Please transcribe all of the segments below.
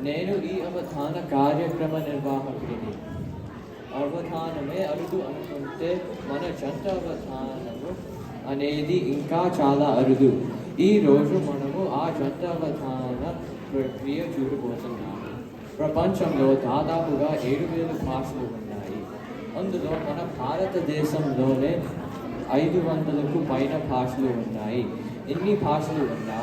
నేను ఈ అవధాన కార్యక్రమ నిర్వాహకుడిని. అవధానమే అరుదు అనుకుంటే మన జంట అవధానము అనేది ఇంకా చాలా అరుదు. ఈరోజు మనము ఆ జంట అవధాన ప్రక్రియ చూడబోతున్నాము. ప్రపంచంలో దాదాపుగా 7,000 భాషలు ఉన్నాయి. అందులో మన భారతదేశంలోనే 500కు పైన భాషలు ఉన్నాయి. ఇన్ని భాషలు ఉన్నా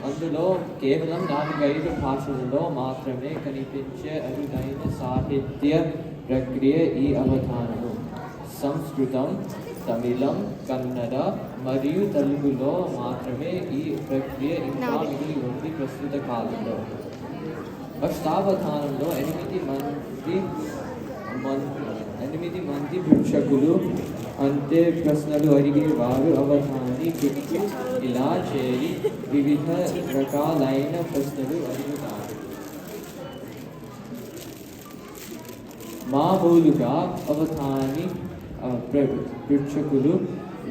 అందులో కేవలం 4-5 భాషలలో మాత్రమే కనిపించే అరుదైన సాహిత్య ప్రక్రియ ఈ అవధానము. సంస్కృతం, తమిళం, కన్నడ మరియు తెలుగులో మాత్రమే ఈ ప్రక్రియ ఇంకా మిగిలి ఉంది ప్రస్తుత కాలంలో. అష్టావధానంలో 8 మంది భిక్షకులు అంతే ప్రశ్నలు అడిగేవారు అవధాని చుట్టూ ఇలా చేరి వివిధ రకాలైన ప్రశ్నలు అడుగుతారు. మామూలుగా అవధాని భిక్షకులు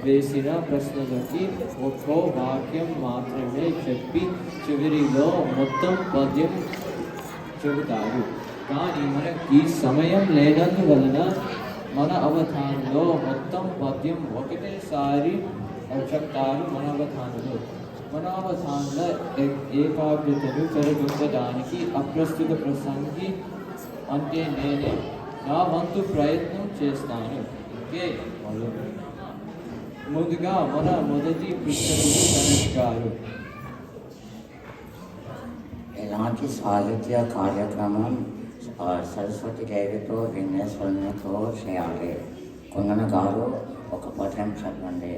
వేసిన ప్రశ్నలకి ఒక్కో వాక్యం మాత్రమే చెప్పి చివరిలో మొత్తం పద్యం చెబుతారు. కానీ మనకి సమయం లేనందువలన మన అవధానంలో మొత్తం పద్యం ఒకటేసారి చెప్తారు. మన అవధానంలో ఏకాగ్రతను చెరగొట్టడానికి అప్రస్తుత ప్రసంగి అంటే నేనే నా వంతు ప్రయత్నం చేస్తాను. ముందుగా మన మొదటి పుస్తకుడు గణేష్ గారు. ఎలాంటి సాహిత్య కార్యక్రమం సరస్వతి దేవితో విఘ్నేశ్వరునితో చేయాలి? కుందన గారు ఒక పద్యం చెప్పండి.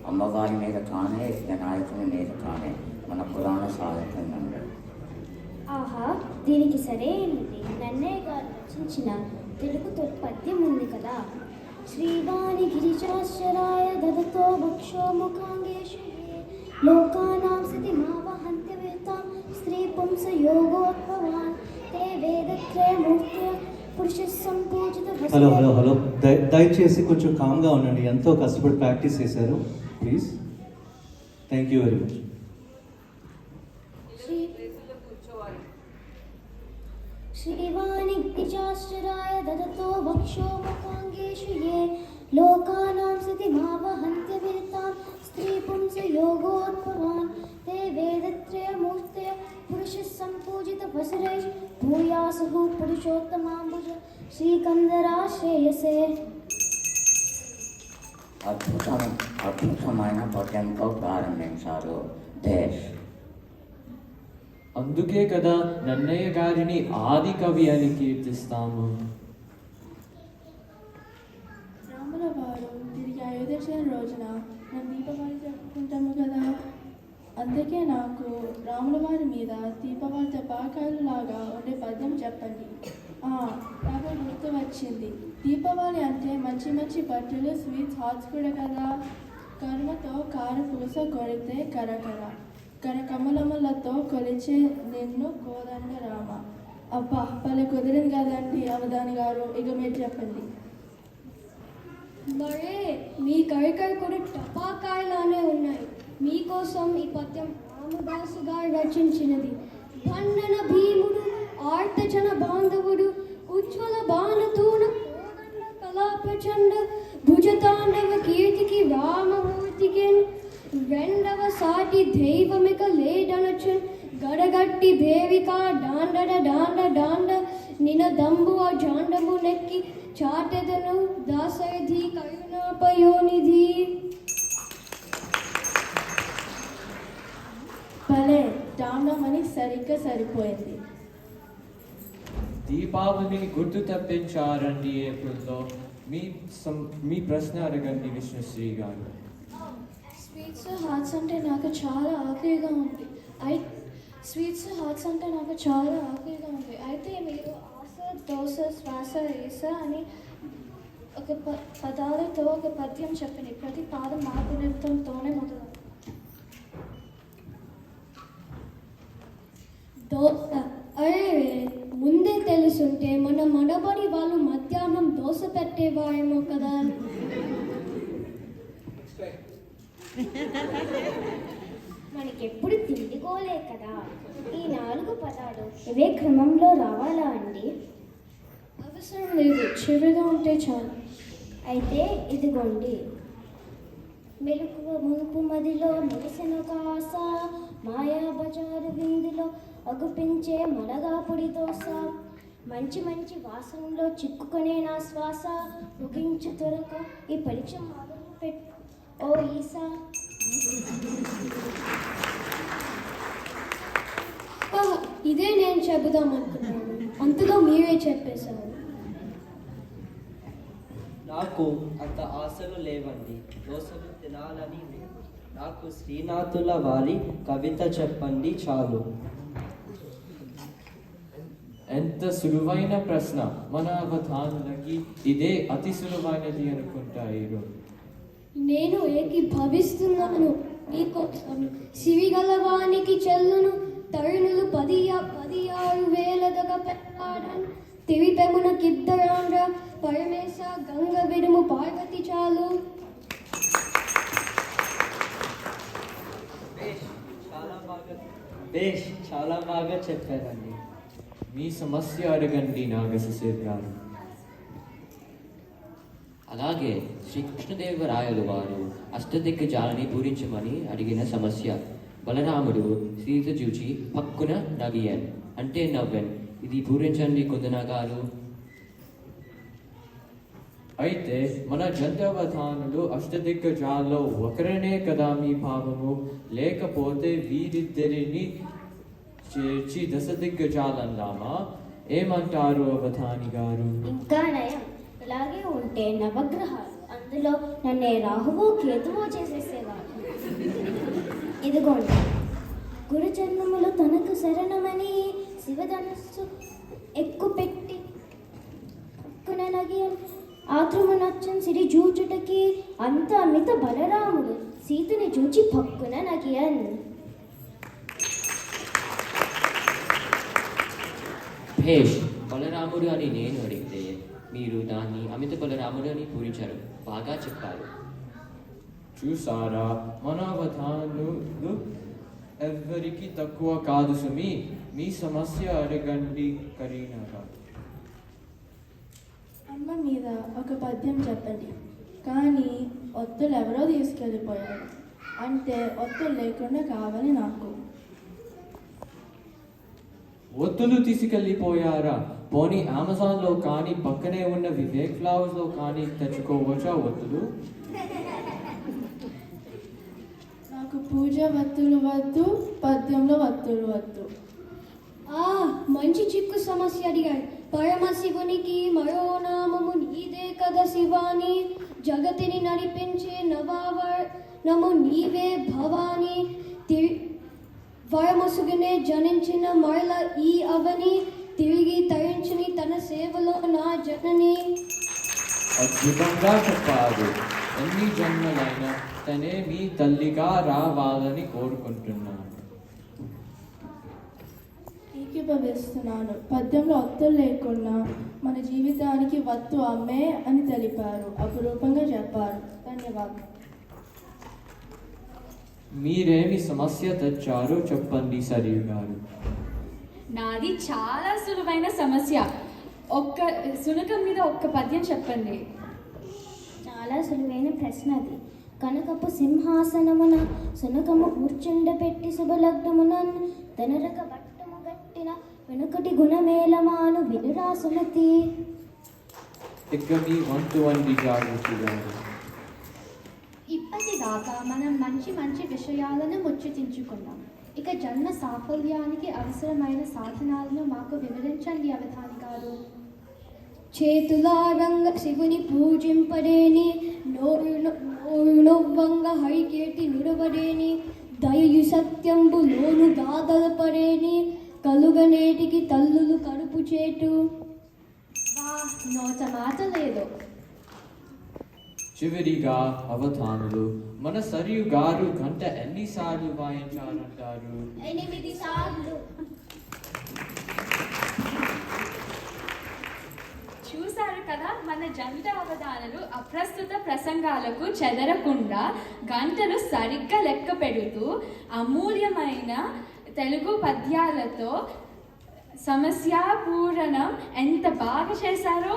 అమ్మవారి మీద కానీ వినాయకుని మీద కానీ మన పురాణ సాహిత్యం నుండి. ఆహా, దీనికి సరైనది నన్నయ్య గారు రచించిన తెలుగు పద్యం ఉంది కదా. శ్రీవాణి గిరిజాశ్చరాయ దదతో భక్షో ముఖాంగేషు లోకానాం సతి మావహంత్య వేతాం స్త్రీ పుంస యోగోద్భవాన్ తే వేదత్రయ మూర్తి పురుష సంపూజిత. హలో దయచేసి కొంచెం కామ్గా ఉండండి. ఎంతో కష్టపడి ప్రాక్టీస్ చేశారు. Please. Thank you very much. శ్రీవాణి గిరిజాశ్చరాయ దదతో భక్షో ముఖాంగేషు ఏ లోకానాం సతి మావహంత్య వేతాం స్త్రీ పుంస యోగోద్భవాన్ తే వేదత్రయ మూర్తయ పురుష సంపూజిత వసరైష్ భూయాసుః పురుషోత్తమాంబుజ శ్రీకందరాశ్రేయసే. అద్భుతమైన పద్యంతో ప్రారంభించారు దేశ్. అందుకే కదా నన్నయ్య గారిని ఆది కవి అని కీర్తిస్తాము. రాముల వారు తిరిగి అయోధ్య చేరిన రోజున మనం దీపావళి జరుపుకుంటాము కదా. అందుకే నాకు రాముల వారి మీద దీపావళి టపాకాయలు లాగా ఉండే పద్యం చెప్పండి. నాకు గుర్తు వచ్చింది. దీపావళి అంటే మంచి మంచి బట్టలు, స్వీట్స్, హాట్స్ కూడా కదా. కర్మతో కారపూస కొడితే కరకర, కనకమలములతో కొలిచే నిన్ను కోదండ రామ. అబ్బా, భలే కుదిరింది కదండి అవధాని గారు. ఇక మీరు చెప్పండి. మరే మీ కైకై కూడా టపాకాయలానే ఉన్నాయి. మీకోసం ఈ పద్యం రామదాసు గారు రచించినది. బండన భీముడు ఆర్తజన బాంధవుడు ఉజ్వల బాణతూణ కోదండ కళాప్రచండ భుజతాండవ కీర్తికి రామమూర్తికి రెండవ సాటి దైవమిక లేడనచున్ గడగట్టి దేవిక డాండడ డాండ డాండ నినదంబు ఆ జాండము నెక్కి చాటెదను దాసయధి కరుణాపయోనిధి. భలే డాండమని సరిగ్గా సరిపోయింది. దీపావళిని గుర్తు తప్పించారండి ఏప్రిల్లో. మీ ప్రశ్న అడగండి విష్ణుశ్రీ గారు. స్వీట్స్ హాట్స్ అంటే నాకు చాలా ఆకలిగా ఉంది. అయితే మీరు ఆశ, దోశ, శ్వాస, ఏస అని ఒక పదాలతో ఒక పద్యం చెప్పండి. ప్రతి పాదం మాతృత్వంతోనే మొదలు. అరే, ముందే తెలుసుంటే మన మనబడి వాళ్ళు మధ్యాహ్నం దోశ పెట్టేవారేమో కదా. మనకెప్పుడు తిండికోలే కదా. ఈ 4 పదాలు ఇవే క్రమంలో రావాలా అండి? అవసరం లేదు, చివరిగా ఉంటే చాలు. అయితే ఇదిగోండి. మెలకువ మునుపు మదిలో మెరిసిన కాస, మాయా బజారు విందులో అగుపించే మలగాపుడి దోస, మంచి మంచి వాసనలో చిక్కుకునే నా శ్వాస, ముగించు త్వరక ఈ పరీక్ష మొదలు పెట్టు ఓ ఈసా. ఇదే నేను చెబుదాం అనుకున్నాను, అంతలో మీరే చెప్పేశారు. నాకు అంత ఆశలు లేవండి, దోశలు తినాలని లేదు. నాకు శ్రీనాథుల వారి కవిత చెప్పండి చాలు. ఎంత సులువైన ప్రశ్న. మన అవధానులకి ఇదే అతి సులువైనది అనుకుంటారు. నేను ఏకీభవిస్తున్నాను. మీకోసం సిరిగలవానికి చెల్లును తరుణులు 16,000 పెట్టాడన్ తిరిపెమునకిద్దరాండ్ర పరమేశ గంగ విడుము పార్వతి చాలు. చాలా బాగా చెప్పారండి. మీ సమస్య అడగండి నాగశిశిర్ గారు. అలాగే శ్రీకృష్ణదేవరాయలు వారు అష్టదిగ్గజాలని పూరించమని అడిగిన సమస్య. బలరాముడు సీత చూచి పక్కున నగియన్ అంటే నవ్వెన్. ఇది పూరించండి కుందన గారు. అయితే మన జంతవధానులు అష్టదిగ్గజాల్లో ఒకరనే కదా మీ భావము? లేకపోతే వీరిద్దరిని చేర్చి 10 దిగ్గజాలందామా? ఏమంటారు అవధాని గారు? ఇంకా నయం, ఇలాగే ఉంటే నవగ్రహాలు, అందులో నన్నే రాహువు కేతువు చేసేసేవాడు. ఇదిగోండి. గురుజన్మములు తనకు శరణమని శివధనస్సు ఎక్కుపెట్టి పక్కునగి ఆత్రుము నచ్చని సిరి జూచుటకి అంత అమిత బలరాముడు సీతని చూచి పక్కున నగియన్. భేష్, బలరాముడు అని నేను అడిగితే మీరు దాన్ని అమిత బలరాముడు అని పూరించారు. బాగా చెప్పారు. చూసారా, మన అవధానులు ఎవరికి తక్కువ కాదు సుమి. మీ సమస్య అడగండి కరీనా గారు. అమ్మ మీద ఒక పద్యం చెప్పండి. కానీ ఒత్తులు ఎవరో తీసుకెళ్ళిపోయారు. అంటే ఒత్తులు లేకుండా కావాలి నాకు. ఒత్తులు తీసుకెళ్ళిపోయారా? పోనీ అమెజాన్లో కానీ పక్కనే ఉన్న వివేక్ ఫ్లవర్స్లో కానీ తెచ్చుకోవచ్చా ఒత్తులు? నాకు పూజ వత్తులు వద్దు, పద్యంలో వత్తులు వద్దు. మంచి చిక్కు సమస్య అడిగాడు. పరమశివునికి మరో నామము నీదే కదా శివాని, జగతిని నడిపించే నవావరణము నీవే భవాని, వరమసుగునే జనించిన మరల ఈ అవని, తిరిగి తరించని తన సేవలో నా జనని. అద్భుతంగా చెప్పారు. ఎన్ని జన్మలైనా తనే మీ తల్లిగా రావాలని కోరుకుంటున్నాను. ఏకీభవిస్తున్నాను. పద్యంలో ఒత్తులు లేకుండా మన జీవితానికి వత్తు అమ్మే అని తెలిపారు. అపురూపంగా చెప్పారు. ధన్యవాదాలు. మీరేమి సమస్య తెచ్చారో చెప్పండి సరియు గారు. నాది చాలా సులువైన సమస్య. ఒక్క సునకం మీద ఒక్క పద్యం చెప్పండి. చాలా సులువైన ప్రశ్న అది. కనకపు సింహాసనమున సునకము కూర్చుండబెట్టి శుభలగ్నమున ధనరక బట్టము గట్టిన వెనుకటి గుణమేళమాను వినురా సుమతి. ఇక మీ వంతు వంటి జాగృతి గారు. ఇప్పటిదాకా మనం మంచి మంచి విషయాలను ముచ్చటించుకున్నాం. ఇక జన్మ సాఫల్యానికి అవసరమైన సాధనాలను మాకు వివరించండి అవధాని గారు. చేతులారంగ శివుని పూజింపడేని, నోరునొవ్వంగ హరికేటి నుడవడేని, దయయు సత్యంబు లోను గాదలపడేని, కలుగనేటికి తల్లులు కడుపు చేటు. నోట మాట లేదు. చివరిగా అవధానులు, మన సరియు గారు గంట ఎన్నిసార్లు వాయించారంటారు? 8 సార్లు. చూశారు కదా, మన జంట అవధానులు అప్రస్తుత ప్రసంగాలకు చెదరకుండా గంటలు సరిగ్గా లెక్క పెడుతూ అమూల్యమైన తెలుగు పద్యాలతో సమస్యాపూరణం ఎంత బాగా చేశారో.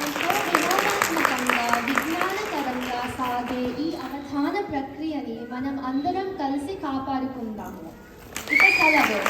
ఎంతో వినోదాత్మకంగా విజ్ఞానకరంగా సాగే ఈ అవధాన ప్రక్రియని మనం అందరం కలిసి కాపాడుకుందాము. ఇక సెలవు.